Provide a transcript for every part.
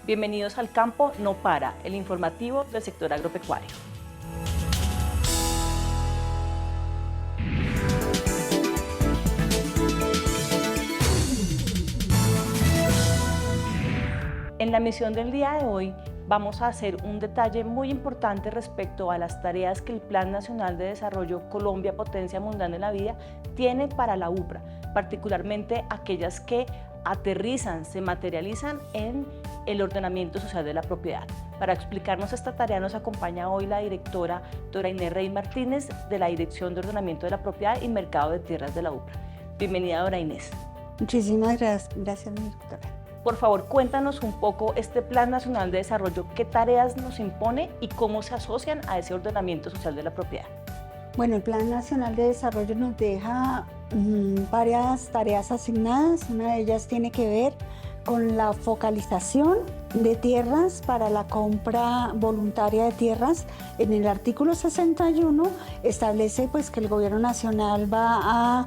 Bienvenidos al Campo No Para, el informativo del sector agropecuario. En la emisión del día de hoy vamos a hacer un detalle muy importante respecto a las tareas que el Plan Nacional de Desarrollo Colombia Potencia Mundial de la Vida tiene para la UPRA, particularmente aquellas que aterrizan, se materializan en el ordenamiento social de la propiedad. Para explicarnos esta tarea nos acompaña hoy la directora Dora Inés Rey Martínez de la Dirección de Ordenamiento de la Propiedad y Mercado de Tierras de la UPRA. Bienvenida, Dora Inés. Muchísimas gracias, mi doctora. Por favor, cuéntanos un poco este Plan Nacional de Desarrollo, qué tareas nos impone y cómo se asocian a ese ordenamiento social de la propiedad. Bueno, el Plan Nacional de Desarrollo nos deja varias tareas asignadas. Una de ellas tiene que ver con la focalización de tierras para la compra voluntaria de tierras. En el artículo 61 establece pues, que el Gobierno Nacional va a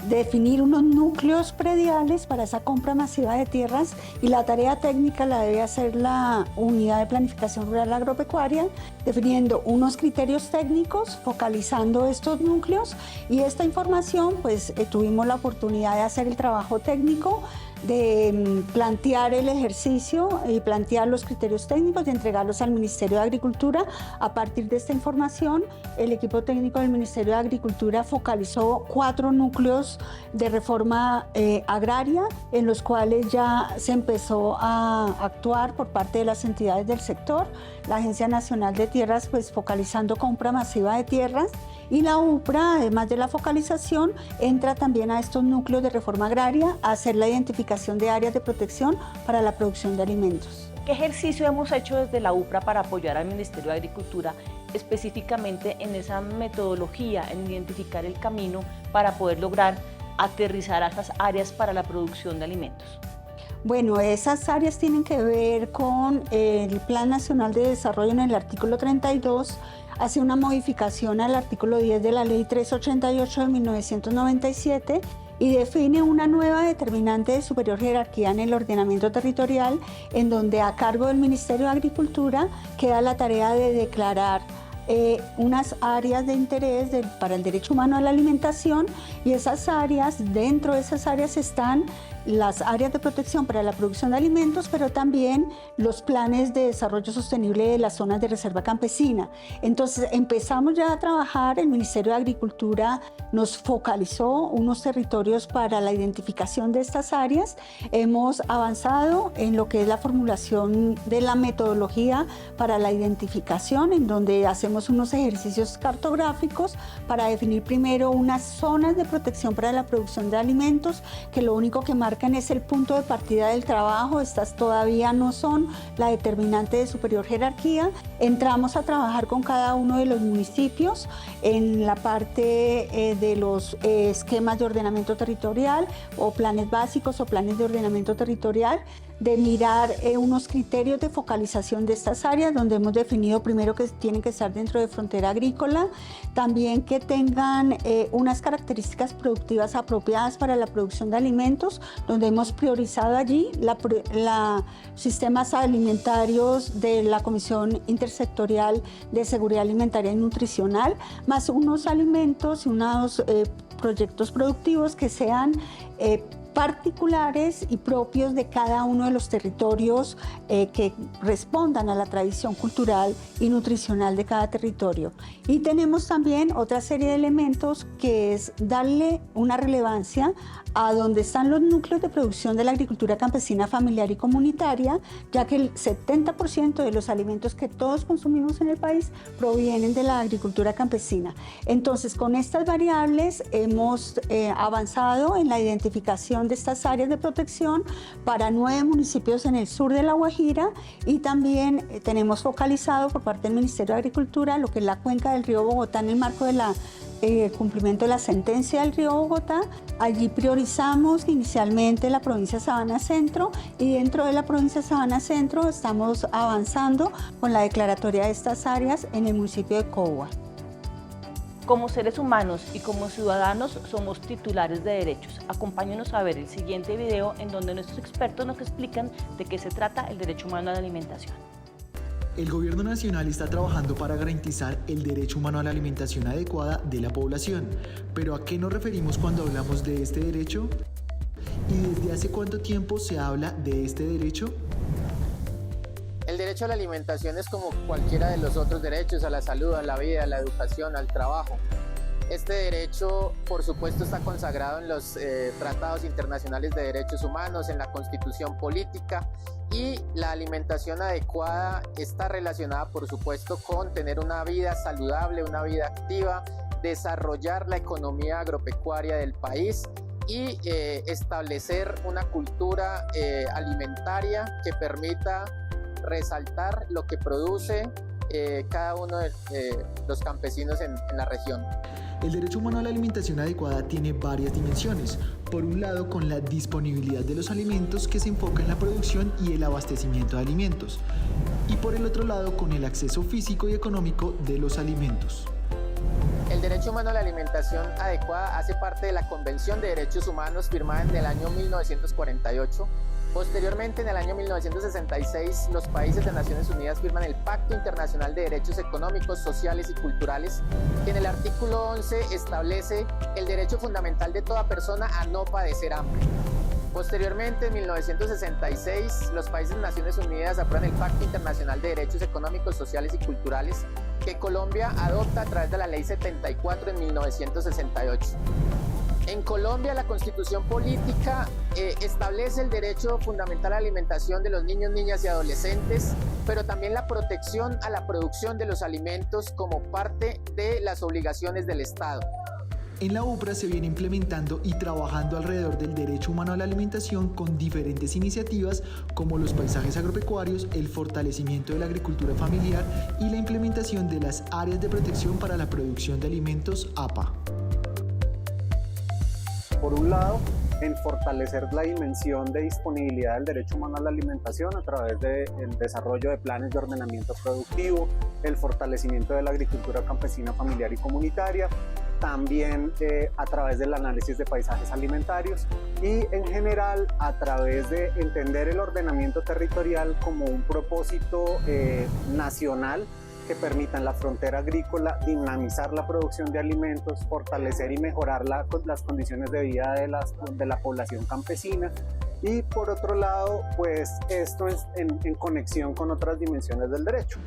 definir unos núcleos prediales para esa compra masiva de tierras y la tarea técnica la debe hacer la Unidad de Planificación Rural Agropecuaria, definiendo unos criterios técnicos, focalizando estos núcleos, y esta información pues tuvimos la oportunidad de hacer el trabajo técnico, de plantear el ejercicio y plantear los criterios técnicos y entregarlos al Ministerio de Agricultura. A partir de esta información, el equipo técnico del Ministerio de Agricultura focalizó 4 núcleos de reforma agraria en los cuales ya se empezó a actuar por parte de las entidades del sector. La Agencia Nacional de Tierras pues focalizando compra masiva de tierras, y la UPRA, además de la focalización, entra también a estos núcleos de reforma agraria a hacer la identificación de áreas de protección para la producción de alimentos. ¿Qué ejercicio hemos hecho desde la UPRA para apoyar al Ministerio de Agricultura específicamente en esa metodología, en identificar el camino para poder lograr aterrizar a esas áreas para la producción de alimentos? Bueno, esas áreas tienen que ver con el Plan Nacional de Desarrollo. En el artículo 32 hace una modificación al artículo 10 de la Ley 388 de 1997 y define una nueva determinante de superior jerarquía en el ordenamiento territorial, en donde a cargo del Ministerio de Agricultura queda la tarea de declarar unas áreas de interés para el derecho humano a la alimentación, y esas áreas, dentro de esas áreas están las áreas de protección para la producción de alimentos, pero también los planes de desarrollo sostenible de las zonas de reserva campesina. Entonces empezamos ya a trabajar, el Ministerio de Agricultura nos focalizó unos territorios para la identificación de estas áreas. Hemos avanzado en lo que es la formulación de la metodología para la identificación, en donde hacemos unos ejercicios cartográficos para definir primero unas zonas de protección para la producción de alimentos, que lo único que marcan es el punto de partida del trabajo. Estas todavía no son la determinante de superior jerarquía. Entramos a trabajar con cada uno de los municipios en la parte de los esquemas de ordenamiento territorial o planes básicos o planes de ordenamiento territorial, de mirar unos criterios de focalización de estas áreas, donde hemos definido primero que tienen que estar dentro de frontera agrícola, también que tengan unas características productivas apropiadas para la producción de alimentos, donde hemos priorizado allí los sistemas alimentarios de la Comisión Intersectorial de Seguridad Alimentaria y Nutricional, más unos alimentos y unos proyectos productivos que sean particulares y propios de cada uno de los territorios, que respondan a la tradición cultural y nutricional de cada territorio. Y tenemos también otra serie de elementos, que es darle una relevancia a donde están los núcleos de producción de la agricultura campesina familiar y comunitaria, ya que el 70% de los alimentos que todos consumimos en el país provienen de la agricultura campesina. Entonces, con estas variables hemos avanzado en la identificación de estas áreas de protección para 9 municipios en el sur de La Guajira, y también tenemos focalizado por parte del Ministerio de Agricultura lo que es la cuenca del río Bogotá en el marco de cumplimiento de la sentencia del río Bogotá. Allí priorizamos inicialmente la provincia de Sabana Centro, y dentro de la provincia de Sabana Centro estamos avanzando con la declaratoria de estas áreas en el municipio de Cogua. Como seres humanos y como ciudadanos somos titulares de derechos. Acompáñenos a ver el siguiente video en donde nuestros expertos nos explican de qué se trata el derecho humano a la alimentación. El Gobierno Nacional está trabajando para garantizar el derecho humano a la alimentación adecuada de la población. ¿Pero a qué nos referimos cuando hablamos de este derecho? ¿Y desde hace cuánto tiempo se habla de este derecho? El derecho a la alimentación es como cualquiera de los otros derechos, a la salud, a la vida, a la educación, al trabajo. Este derecho, por supuesto, está consagrado en los tratados internacionales de derechos humanos, en la Constitución política, y la alimentación adecuada está relacionada, por supuesto, con tener una vida saludable, una vida activa, desarrollar la economía agropecuaria del país y establecer una cultura alimentaria que permita resaltar lo que produce cada uno de los campesinos en la región. El derecho humano a la alimentación adecuada tiene varias dimensiones. Por un lado, con la disponibilidad de los alimentos, que se enfoca en la producción y el abastecimiento de alimentos. Y por el otro lado, con el acceso físico y económico de los alimentos. El derecho humano a la alimentación adecuada hace parte de la Convención de Derechos Humanos firmada en el año 1948. Posteriormente, en el año 1966, los países de Naciones Unidas firman el Pacto Internacional de Derechos Económicos, Sociales y Culturales, que en el artículo 11 establece el derecho fundamental de toda persona a no padecer hambre. Posteriormente, en 1966, los países de Naciones Unidas aprueban el Pacto Internacional de Derechos Económicos, Sociales y Culturales, que Colombia adopta a través de la Ley 74 en 1968. En Colombia, la Constitución política establece el derecho fundamental a la alimentación de los niños, niñas y adolescentes, pero también la protección a la producción de los alimentos como parte de las obligaciones del Estado. En la UPRA se viene implementando y trabajando alrededor del derecho humano a la alimentación con diferentes iniciativas como los paisajes agropecuarios, el fortalecimiento de la agricultura familiar y la implementación de las áreas de protección para la producción de alimentos APA. Por un lado, en fortalecer la dimensión de disponibilidad del derecho humano a la alimentación a través del desarrollo de planes de ordenamiento productivo, el fortalecimiento de la agricultura campesina, familiar y comunitaria, también a través del análisis de paisajes alimentarios y en general a través de entender el ordenamiento territorial como un propósito nacional que permitan la frontera agrícola, dinamizar la producción de alimentos, fortalecer y mejorar las condiciones de vida de la población campesina y por otro lado, pues esto es en conexión con otras dimensiones del derecho.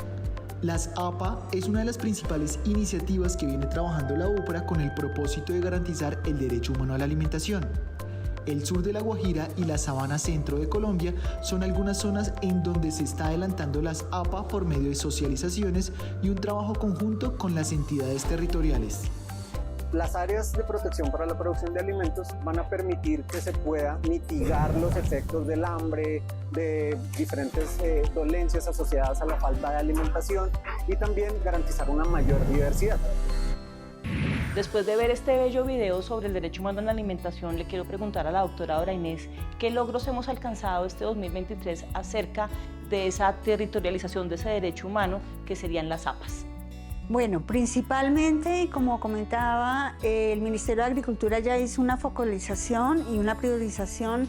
Las APA es una de las principales iniciativas que viene trabajando la UPRA con el propósito de garantizar el derecho humano a la alimentación. El sur de La Guajira y la sabana centro de Colombia son algunas zonas en donde se está adelantando las APA por medio de socializaciones y un trabajo conjunto con las entidades territoriales. Las áreas de protección para la producción de alimentos van a permitir que se pueda mitigar los efectos del hambre, de diferentes dolencias asociadas a la falta de alimentación y también garantizar una mayor diversidad. Después de ver este bello video sobre el derecho humano a la alimentación, le quiero preguntar a la doctora Dora Inés qué logros hemos alcanzado este 2023 acerca de esa territorialización de ese derecho humano que serían las APAs. Bueno, principalmente, como comentaba, el Ministerio de Agricultura ya hizo una focalización y una priorización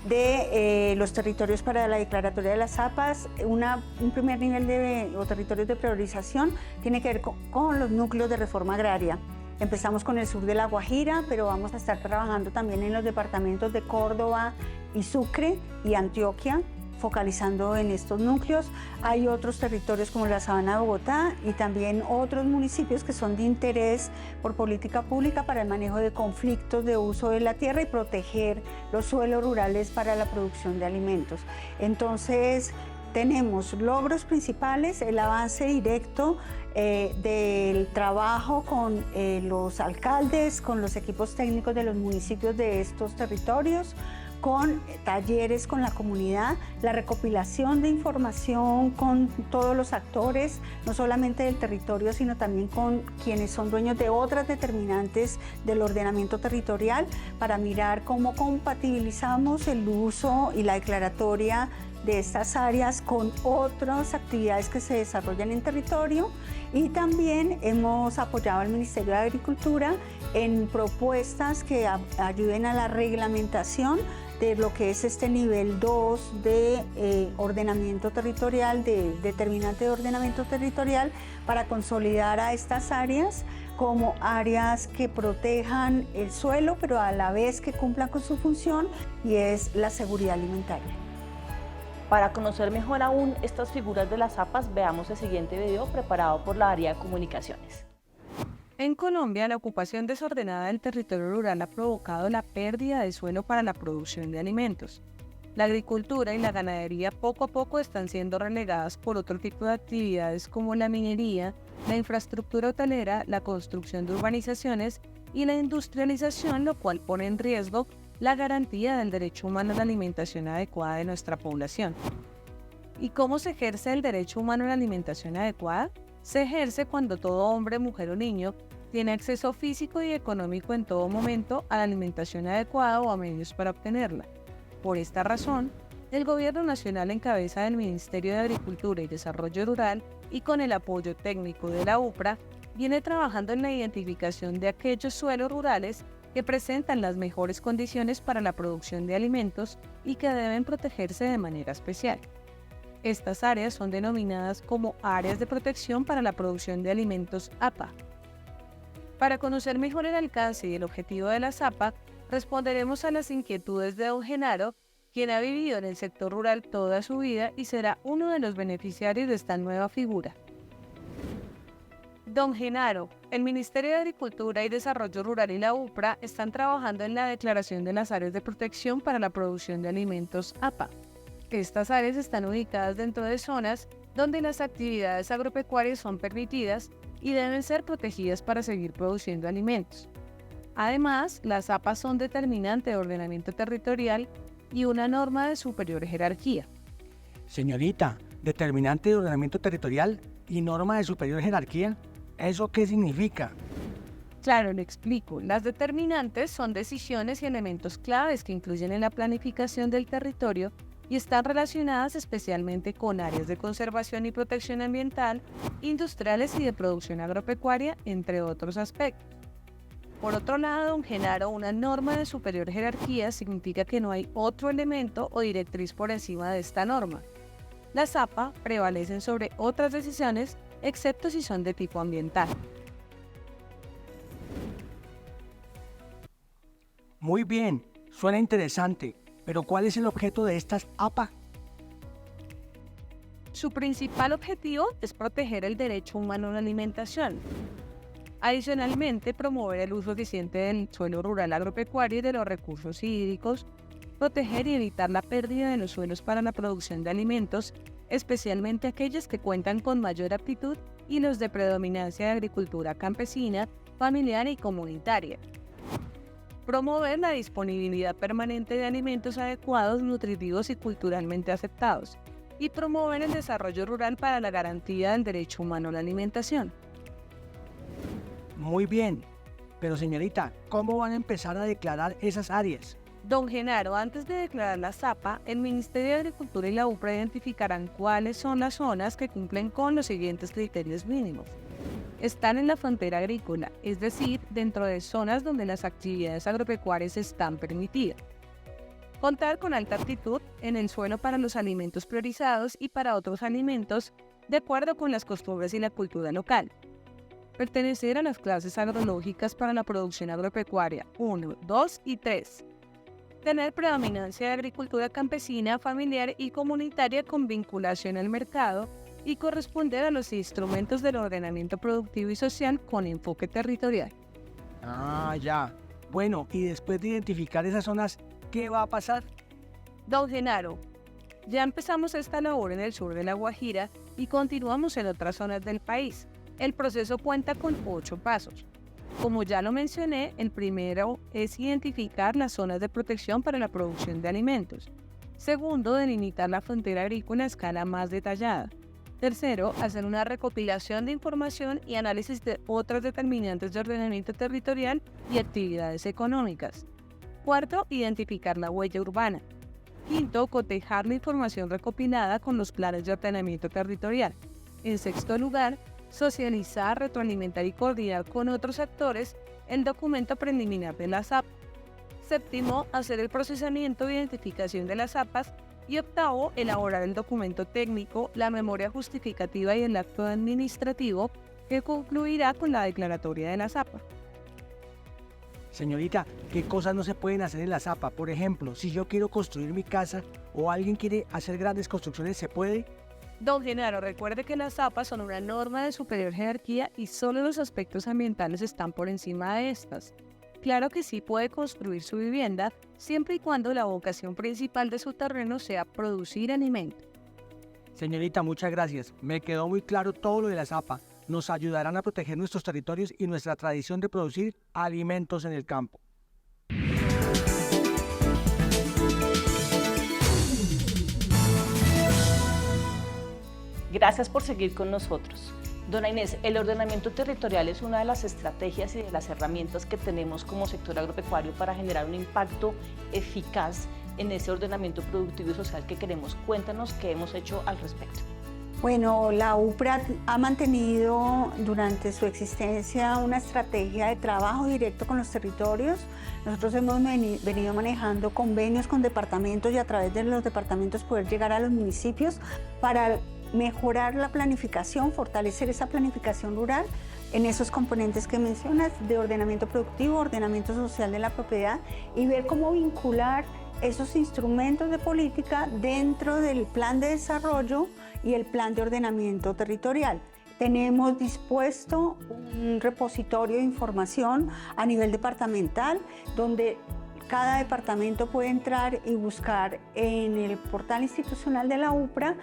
de los territorios para la declaratoria de las APAs. Un primer nivel o territorios de priorización tiene que ver con los núcleos de reforma agraria. Empezamos con el sur de La Guajira, pero vamos a estar trabajando también en los departamentos de Córdoba y Sucre y Antioquia, focalizando en estos núcleos. Hay otros territorios como la Sabana de Bogotá y también otros municipios que son de interés por política pública para el manejo de conflictos de uso de la tierra y proteger los suelos rurales para la producción de alimentos. Entonces, tenemos logros principales, el avance directo del trabajo con los alcaldes, con los equipos técnicos de los municipios de estos territorios, con talleres con la comunidad, la recopilación de información con todos los actores, no solamente del territorio, sino también con quienes son dueños de otras determinantes del ordenamiento territorial, para mirar cómo compatibilizamos el uso y la declaratoria de estas áreas con otras actividades que se desarrollan en territorio, y también hemos apoyado al Ministerio de Agricultura en propuestas que ayuden a la reglamentación de lo que es este nivel 2 de ordenamiento territorial, de determinante de ordenamiento territorial, para consolidar a estas áreas como áreas que protejan el suelo, pero a la vez que cumplan con su función, y es la seguridad alimentaria. Para conocer mejor aún estas figuras de las APAs, veamos el siguiente video preparado por la área de comunicaciones. En Colombia, la ocupación desordenada del territorio rural ha provocado la pérdida de suelo para la producción de alimentos. La agricultura y la ganadería poco a poco están siendo relegadas por otro tipo de actividades como la minería, la infraestructura hotelera, la construcción de urbanizaciones y la industrialización, lo cual pone en riesgo la garantía del derecho humano a la alimentación adecuada de nuestra población. ¿Y cómo se ejerce el derecho humano a la alimentación adecuada? Se ejerce cuando todo hombre, mujer o niño tiene acceso físico y económico en todo momento a la alimentación adecuada o a medios para obtenerla. Por esta razón, el Gobierno Nacional, en cabeza del Ministerio de Agricultura y Desarrollo Rural y con el apoyo técnico de la UPRA, viene trabajando en la identificación de aquellos suelos rurales que presentan las mejores condiciones para la producción de alimentos y que deben protegerse de manera especial. Estas áreas son denominadas como Áreas de Protección para la Producción de Alimentos APA. Para conocer mejor el alcance y el objetivo de las APA, responderemos a las inquietudes de don Genaro, quien ha vivido en el sector rural toda su vida y será uno de los beneficiarios de esta nueva figura. Don Genaro, el Ministerio de Agricultura y Desarrollo Rural y la UPRA están trabajando en la declaración de las áreas de protección para la producción de alimentos APA. Estas áreas están ubicadas dentro de zonas donde las actividades agropecuarias son permitidas y deben ser protegidas para seguir produciendo alimentos. Además, las APA son determinante de ordenamiento territorial y una norma de superior jerarquía. Señorita, determinante de ordenamiento territorial y norma de superior jerarquía, ¿eso qué significa? Claro, le explico. Las determinantes son decisiones y elementos claves que influyen en la planificación del territorio y están relacionadas especialmente con áreas de conservación y protección ambiental, industriales y de producción agropecuaria, entre otros aspectos. Por otro lado, don Genaro, una norma de superior jerarquía significa que no hay otro elemento o directriz por encima de esta norma. Las APA prevalecen sobre otras decisiones, excepto si son de tipo ambiental. Muy bien, suena interesante, pero ¿cuál es el objeto de estas APA? Su principal objetivo es proteger el derecho humano a la alimentación. Adicionalmente, promover el uso eficiente del suelo rural agropecuario y de los recursos hídricos, proteger y evitar la pérdida de los suelos para la producción de alimentos, especialmente aquellos que cuentan con mayor aptitud y los de predominancia de agricultura campesina, familiar y comunitaria. Promover la disponibilidad permanente de alimentos adecuados, nutritivos y culturalmente aceptados, y promover el desarrollo rural para la garantía del derecho humano a la alimentación. Muy bien, pero señorita, ¿cómo van a empezar a declarar esas áreas? Don Genaro, antes de declarar la APA, el Ministerio de Agricultura y la UPRA identificarán cuáles son las zonas que cumplen con los siguientes criterios mínimos. Están en la frontera agrícola, es decir, dentro de zonas donde las actividades agropecuarias están permitidas. Contar con alta aptitud en el suelo para los alimentos priorizados y para otros alimentos, de acuerdo con las costumbres y la cultura local. Pertenecer a las clases agrológicas para la producción agropecuaria 1, 2 y 3. Tener predominancia de agricultura campesina, familiar y comunitaria con vinculación al mercado y corresponder a los instrumentos del ordenamiento productivo y social con enfoque territorial. Ah, ya. Bueno, y después de identificar esas zonas, ¿qué va a pasar? Don Genaro, ya empezamos esta labor en el sur de La Guajira y continuamos en otras zonas del país. El proceso cuenta con 8 pasos. Como ya lo mencioné, el primero es identificar las zonas de protección para la producción de alimentos. Segundo, delimitar la frontera agrícola a escala más detallada. Tercero, hacer una recopilación de información y análisis de otras determinantes de ordenamiento territorial y actividades económicas. Cuarto, identificar la huella urbana. Quinto, cotejar la información recopilada con los planes de ordenamiento territorial. En sexto lugar, socializar, retroalimentar y coordinar con otros actores el documento preliminar de las APA. Séptimo, hacer el procesamiento e identificación de las APAs. Y octavo, elaborar el documento técnico, la memoria justificativa y el acto administrativo que concluirá con la declaratoria de la APA. Señorita, ¿qué cosas no se pueden hacer en la APA? Por ejemplo, si yo quiero construir mi casa o alguien quiere hacer grandes construcciones, ¿se puede? Don Genaro, recuerde que las APAs son una norma de superior jerarquía y solo los aspectos ambientales están por encima de estas. Claro que sí puede construir su vivienda, siempre y cuando la vocación principal de su terreno sea producir alimento. Señorita, muchas gracias. Me quedó muy claro todo lo de las APA. Nos ayudarán a proteger nuestros territorios y nuestra tradición de producir alimentos en el campo. Gracias por seguir con nosotros. Dona Inés, el ordenamiento territorial es una de las estrategias y de las herramientas que tenemos como sector agropecuario para generar un impacto eficaz en ese ordenamiento productivo y social que queremos. Cuéntanos qué hemos hecho al respecto. Bueno, la UPRA ha mantenido durante su existencia una estrategia de trabajo directo con los territorios. Nosotros hemos venido manejando convenios con departamentos y a través de los departamentos poder llegar a los municipios para mejorar la planificación, fortalecer esa planificación rural en esos componentes que mencionas de ordenamiento productivo, ordenamiento social de la propiedad y ver cómo vincular esos instrumentos de política dentro del plan de desarrollo y el plan de ordenamiento territorial. Tenemos dispuesto un repositorio de información a nivel departamental donde cada departamento puede entrar y buscar en el portal institucional de la UPRA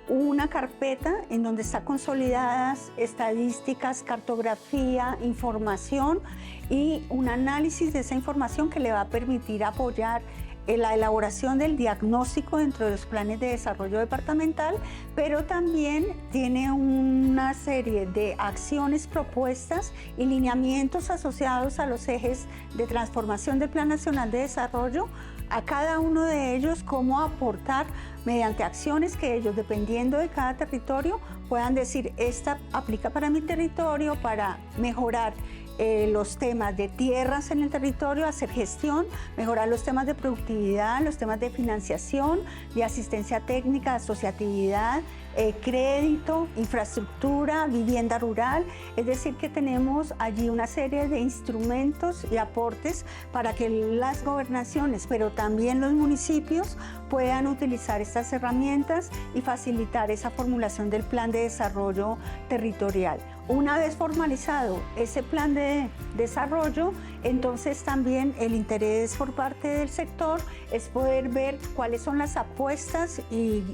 una carpeta en donde están consolidadas estadísticas, cartografía, información y un análisis de esa información que le va a permitir apoyar la elaboración del diagnóstico dentro de los planes de desarrollo departamental, pero también tiene una serie de acciones propuestas y lineamientos asociados a los ejes de transformación del Plan Nacional de Desarrollo, a cada uno de ellos cómo aportar mediante acciones que ellos, dependiendo de cada territorio, puedan decir, esta aplica para mi territorio para mejorar los temas de tierras en el territorio, hacer gestión, mejorar los temas de productividad, los temas de financiación, de asistencia técnica, asociatividad, crédito, infraestructura, vivienda rural. Es decir, que tenemos allí una serie de instrumentos y aportes para que las gobernaciones, pero también los municipios, puedan utilizar estas herramientas y facilitar esa formulación del plan de desarrollo territorial. Una vez formalizado ese plan de desarrollo, entonces también el interés por parte del sector es poder ver cuáles son las apuestas y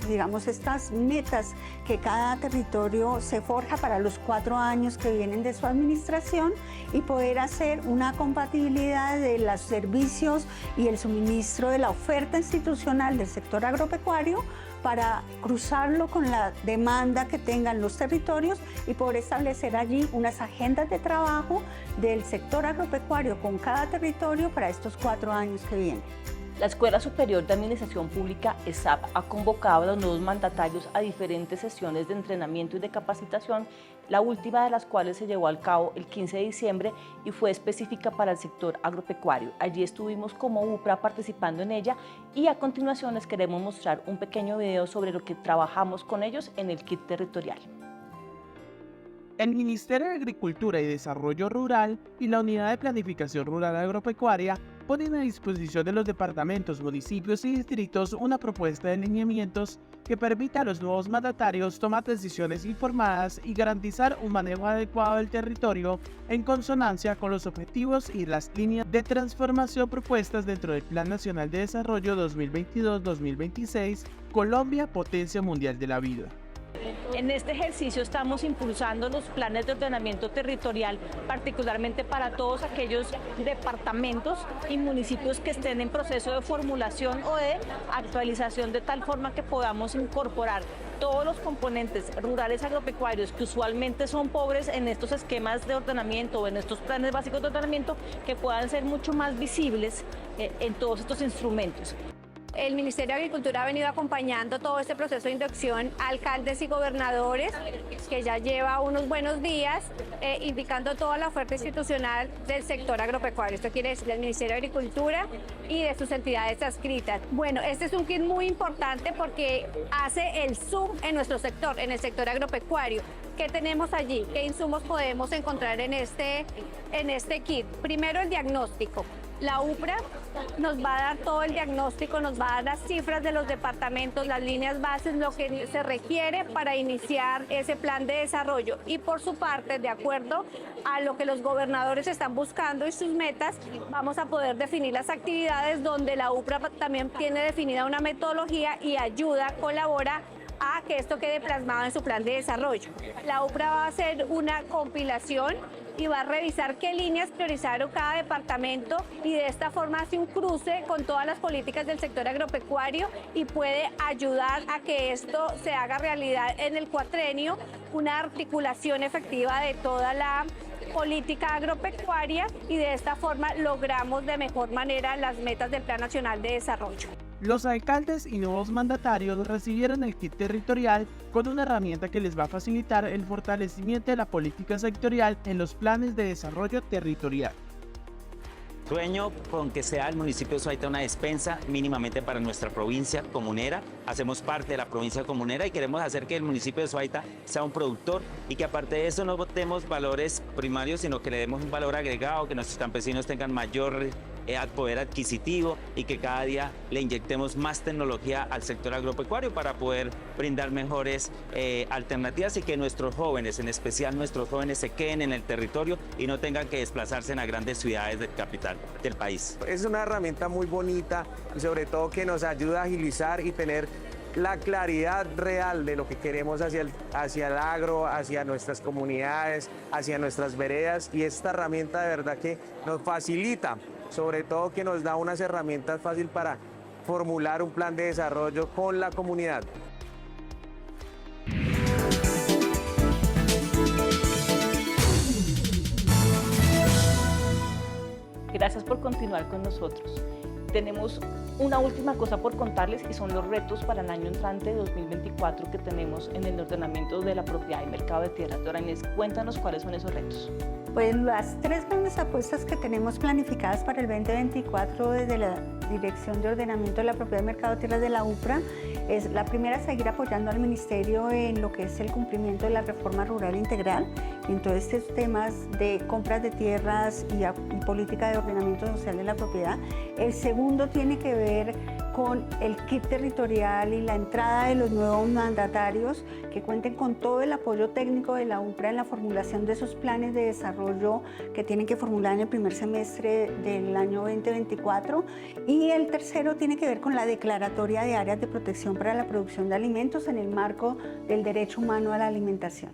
digamos estas metas que cada territorio se forja para los 4 años que vienen de su administración y poder hacer una compatibilidad de los servicios y el suministro de la oferta institucional del sector agropecuario para cruzarlo con la demanda que tengan los territorios y poder establecer allí unas agendas de trabajo del sector agropecuario con cada territorio para estos 4 años que vienen. La Escuela Superior de Administración Pública, ESAP, ha convocado a los nuevos mandatarios a diferentes sesiones de entrenamiento y de capacitación, la última de las cuales se llevó a cabo el 15 de diciembre y fue específica para el sector agropecuario. Allí estuvimos como UPRA participando en ella y a continuación les queremos mostrar un pequeño video sobre lo que trabajamos con ellos en el kit territorial. El Ministerio de Agricultura y Desarrollo Rural y la Unidad de Planificación Rural Agropecuaria ponen a disposición de los departamentos, municipios y distritos una propuesta de lineamientos que permita a los nuevos mandatarios tomar decisiones informadas y garantizar un manejo adecuado del territorio en consonancia con los objetivos y las líneas de transformación propuestas dentro del Plan Nacional de Desarrollo 2022-2026, Colombia, Potencia Mundial de la Vida. En este ejercicio estamos impulsando los planes de ordenamiento territorial, particularmente para todos aquellos departamentos y municipios que estén en proceso de formulación o de actualización, de tal forma que podamos incorporar todos los componentes rurales agropecuarios que usualmente son pobres en estos esquemas de ordenamiento o en estos planes básicos de ordenamiento, que puedan ser mucho más visibles en todos estos instrumentos. El Ministerio de Agricultura ha venido acompañando todo este proceso de inducción a alcaldes y gobernadores, que ya lleva unos buenos días, indicando toda la oferta institucional del sector agropecuario. Esto quiere decir del Ministerio de Agricultura y de sus entidades adscritas. Bueno, este es un kit muy importante porque hace el zoom en nuestro sector, en el sector agropecuario. ¿Qué tenemos allí? ¿Qué insumos podemos encontrar en este kit? Primero, el diagnóstico. La UPRA nos va a dar todo el diagnóstico, nos va a dar las cifras de los departamentos, las líneas bases, lo que se requiere para iniciar ese plan de desarrollo. Y por su parte, de acuerdo a lo que los gobernadores están buscando y sus metas, vamos a poder definir las actividades donde la UPRA también tiene definida una metodología y ayuda, colabora a que esto quede plasmado en su plan de desarrollo. La UPRA va a hacer una compilación y va a revisar qué líneas priorizaron cada departamento y de esta forma hace un cruce con todas las políticas del sector agropecuario y puede ayudar a que esto se haga realidad en el cuatrenio, una articulación efectiva de toda la política agropecuaria y de esta forma logramos de mejor manera las metas del Plan Nacional de Desarrollo. Los alcaldes y nuevos mandatarios recibieron el kit territorial con una herramienta que les va a facilitar el fortalecimiento de la política sectorial en los planes de desarrollo territorial. Sueño con que sea el municipio de Soaita una despensa mínimamente para nuestra provincia comunera. Hacemos parte de la provincia comunera y queremos hacer que el municipio de Soaita sea un productor y que aparte de eso no botemos valores primarios, sino que le demos un valor agregado, que nuestros campesinos tengan mayor poder adquisitivo y que cada día le inyectemos más tecnología al sector agropecuario para poder brindar mejores alternativas y que nuestros jóvenes, en especial nuestros jóvenes, se queden en el territorio y no tengan que desplazarse en las grandes ciudades del capital del país. Es una herramienta muy bonita y sobre todo que nos ayuda a agilizar y tener la claridad real de lo que queremos hacia el agro, hacia nuestras comunidades, hacia nuestras veredas, y esta herramienta de verdad que nos facilita, sobre todo que nos da unas herramientas fáciles para formular un plan de desarrollo con la comunidad. Gracias por continuar con nosotros. Tenemos una última cosa por contarles y son los retos para el año entrante de 2024 que tenemos en el ordenamiento de la propiedad y mercado de tierras. Dora Inés, cuéntanos cuáles son esos retos. Pues las tres grandes apuestas que tenemos planificadas para el 2024 desde la Dirección de Ordenamiento de la Propiedad y Mercado de Tierras de la UPRA es la primera, seguir apoyando al Ministerio en lo que es el cumplimiento de la reforma rural integral y en todos estos temas de compras de tierras y política de ordenamiento social de la propiedad. El segundo tiene que ver con el kit territorial y la entrada de los nuevos mandatarios que cuenten con todo el apoyo técnico de la UPRA en la formulación de esos planes de desarrollo que tienen que formular en el primer semestre del año 2024. Y el tercero tiene que ver con la declaratoria de áreas de protección para la producción de alimentos en el marco del derecho humano a la alimentación.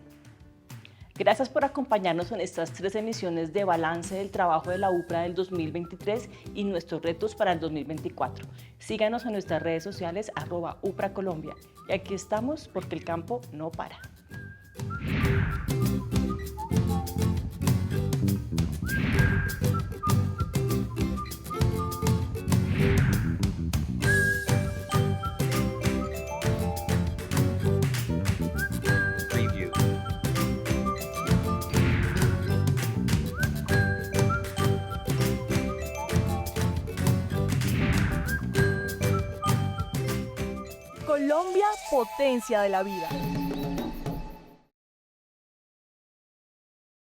Gracias por acompañarnos en estas 3 emisiones de balance del trabajo de la UPRA del 2023 y nuestros retos para el 2024. Síganos en nuestras redes sociales @UPRAColombia. Y aquí estamos porque el campo no para. Colombia, potencia de la vida.